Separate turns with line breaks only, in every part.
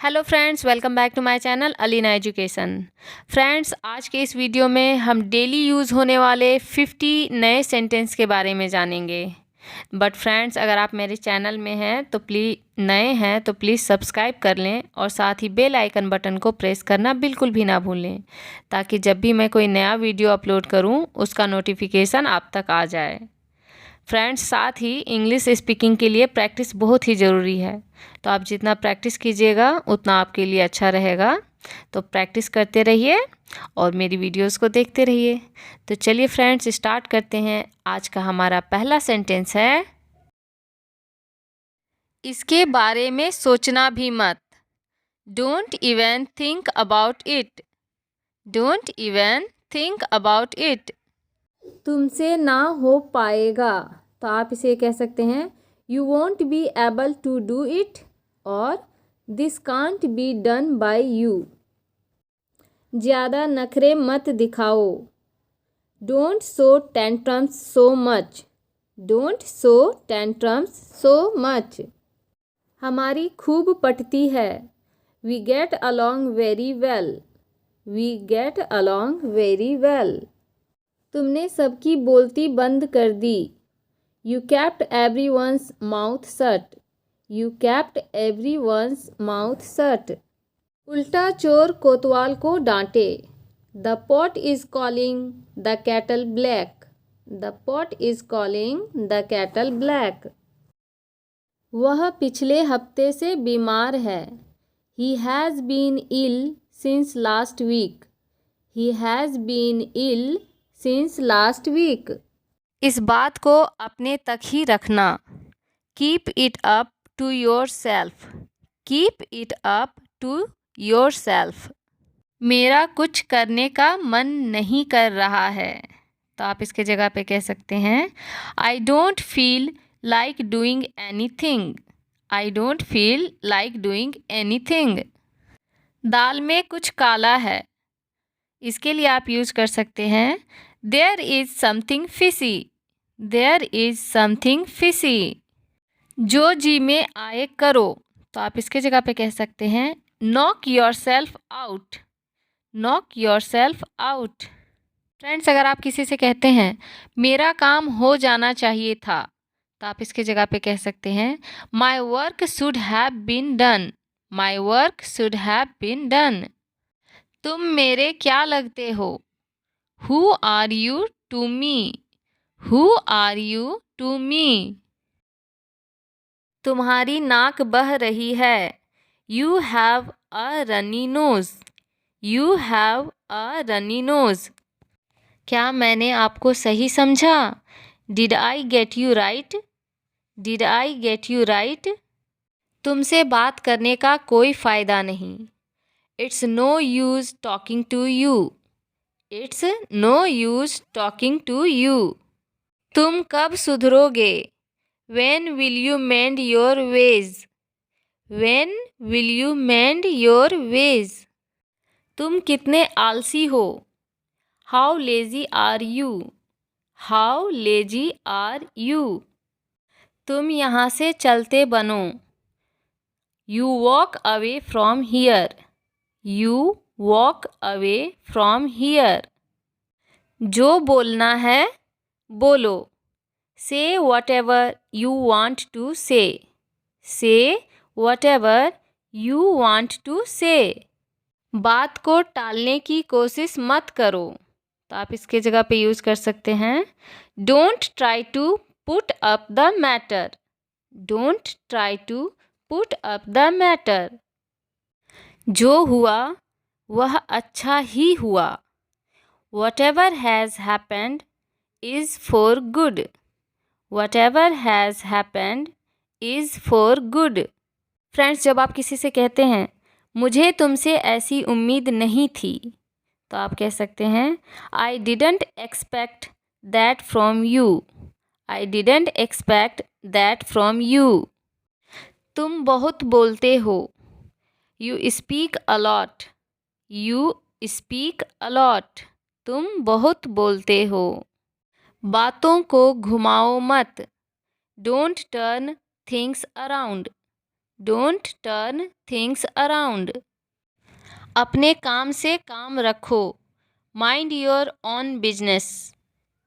Hello friends, welcome back to my channel Alina education. Friends, आज के इस वीडियो में हम डेली यूज़ होने वाले 50 नए सेंटेंस के बारे में जानेंगे। बट फ्रेंड्स, अगर आप मेरे चैनल में हैं तो प्लीज़ सब्सक्राइब कर लें और साथ ही बेल आइकन बटन को प्रेस करना बिल्कुल भी ना भूलें, ताकि जब भी मैं कोई नया वीडियो अपलोड करूं उसका नोटिफिकेशन आप तक आ जाए। फ्रेंड्स, साथ ही इंग्लिश स्पीकिंग के लिए प्रैक्टिस बहुत ही ज़रूरी है, तो आप जितना प्रैक्टिस कीजिएगा उतना आपके लिए अच्छा रहेगा। तो प्रैक्टिस करते रहिए और मेरी वीडियोस को देखते रहिए। तो चलिए फ्रेंड्स, स्टार्ट करते हैं। आज का हमारा पहला सेंटेंस है, इसके बारे में सोचना भी मत। Don't even think about it. Don't even think about it. तुमसे ना हो पाएगा, तो आप इसे कह सकते हैं, you won't be able to do it, और this can't be done by you. ज़्यादा नखरे मत दिखाओ। Don't show tantrums so much. Don't show tantrums so much. हमारी खूब पटती है। We get along very well. We get along very well. तुमने सबकी बोलती बंद कर दी। You kept everyone's mouth shut. You kept everyone's mouth shut. उल्टा चोर कोतवाल को डांटे। The pot is calling the kettle black. The pot is calling the kettle black. वह पिछले हफ्ते से बीमार है। He has been ill since last week. He has been ill since last week. इस बात को अपने तक ही रखना। Keep it up to yourself. Keep it up to yourself. मेरा कुछ करने का मन नहीं कर रहा है, तो आप इसके जगह पे कह सकते हैं, I don't feel like doing anything. I don't feel like doing anything. दाल में कुछ काला है, इसके लिए आप यूज़ कर सकते हैं, there is something fishy. There is something fishy. जो जी में आए करो, तो आप इसके जगह पे कह सकते हैं, knock your self out. Knock your self out. Friends, अगर आप किसी से कहते हैं, मेरा काम हो जाना चाहिए था, तो आप इसके जगह पे कह सकते हैं, my work should have been done. My work should have been done. तुम मेरे क्या लगते हो। Who are you to me. Who are you to me. तुम्हारी नाक बह रही है। You have a runny nose. You have a runny nose. क्या मैंने आपको सही समझा। Did I get you right. Did I get you right. तुमसे बात करने का कोई फ़ायदा नहीं। It's no use talking to you. It's no use talking to you. तुम कब सुधरोगे। When will you mend your ways? When will you mend your ways? तुम कितने आलसी हो। How lazy are you? How lazy are you? तुम यहाँ से चलते बनो। You walk away from here. You walk away from here. जो बोलना है बोलो। Say whatever you want to say. Say whatever you want to say. बात को टालने की कोशिश मत करो, तो आप इसके जगह पे यूज़ कर सकते हैं, Don't try to put up the matter. Don't try to put up the matter. जो हुआ वह अच्छा ही हुआ. Whatever has happened is for good. Whatever has happened is for good. Friends, जब आप किसी से कहते हैं, मुझे तुमसे ऐसी उम्मीद नहीं थी, तो आप कह सकते हैं, I didn't expect that from you. I didn't expect that from you. तुम बहुत बोलते हो। You speak a lot. You speak a lot. तुम बहुत बोलते हो। बातों को घुमाओ मत। Don't turn things around. Don't turn things around. अपने काम से काम रखो। Mind your own business.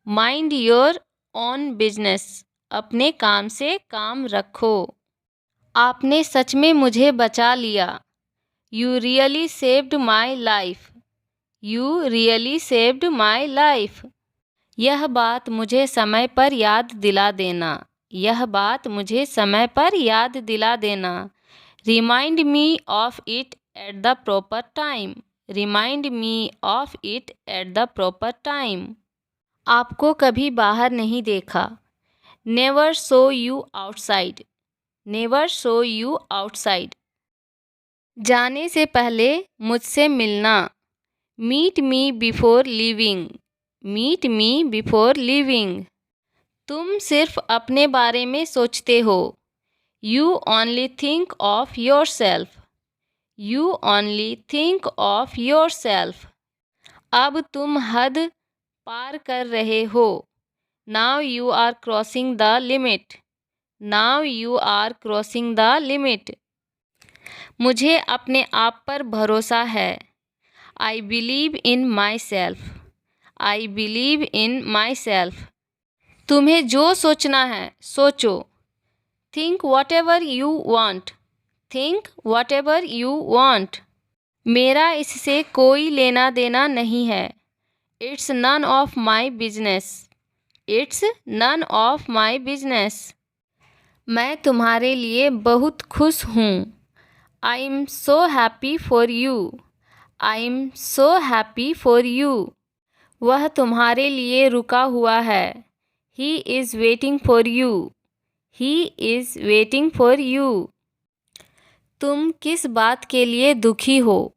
Mind your own business. अपने काम से काम रखो। आपने सच में मुझे बचा लिया। You really saved my life. You really saved my life. यह बात मुझे समय पर याद दिला देना। यह बात मुझे समय पर याद दिला देना। Remind me of it at the proper time. Remind me of it at the proper time. आपको कभी बाहर नहीं देखा। Never saw you outside. Never saw you outside. जाने से पहले मुझसे मिलना। Meet me before leaving. Meet me before leaving. तुम सिर्फ अपने बारे में सोचते हो। You only think of yourself. You only think of yourself. अब तुम हद पार कर रहे हो। Now you are crossing the limit. Now you are crossing the limit. मुझे अपने आप पर भरोसा है। I believe in myself. I believe in myself. तुम्हें जो सोचना है सोचो। Think whatever you want. Think whatever you want. मेरा इससे कोई लेना देना नहीं है। It's none of my business. It's none of my business. मैं तुम्हारे लिए बहुत खुश हूँ। I am so happy for you. I am so happy for you. वह तुम्हारे लिए रुका हुआ है। He is waiting for you. He is waiting for you. तुम किस बात के लिए दुखी हो।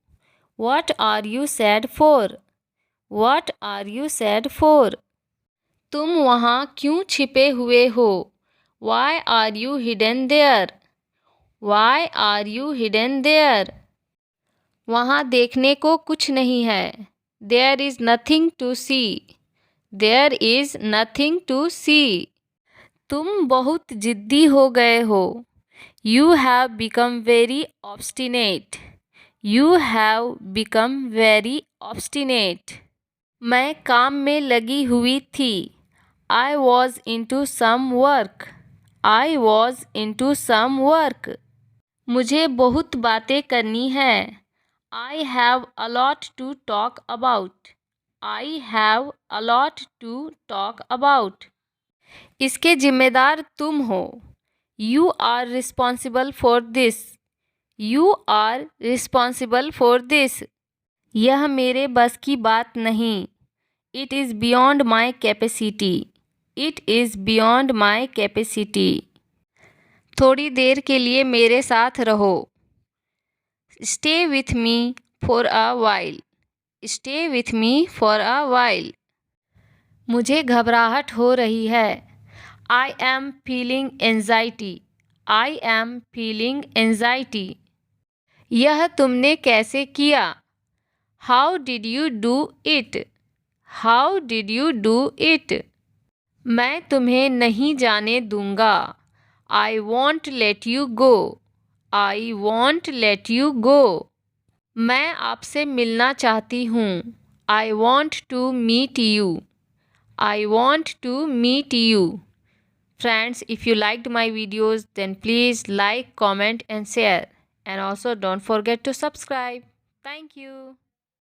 What are you sad for? What are you sad for? तुम वहाँ क्यों छिपे हुए हो। Why are you hidden there? Why are you hidden there? वहाँ देखने को कुछ नहीं है। There is nothing to see. There is nothing to see. तुम बहुत जिद्दी हो गए हो। You have become very obstinate. You have become very obstinate. मैं काम में लगी हुई थी। I was into some work. I was into some work. मुझे बहुत बातें करनी हैं। I have a lot to talk about. I have a lot to talk about. इसके जिम्मेदार तुम हो। You are responsible for this. You are responsible for this. यह मेरे बस की बात नहीं। It is beyond my capacity. It is beyond my capacity. थोड़ी देर के लिए मेरे साथ रहो। Stay with me for a while. Stay with me for a while. मुझे घबराहट हो रही है। I am feeling anxiety. I am feeling anxiety. यह तुमने कैसे किया। How did you do it? How did you do it? मैं तुम्हें नहीं जाने दूंगा। I won't let you go. I won't let you go. मैं आपसे मिलना चाहती हूँ। I want to meet you. I want to meet you. Friends, if you liked my videos, then please like, comment and share. And also don't forget to subscribe. Thank you.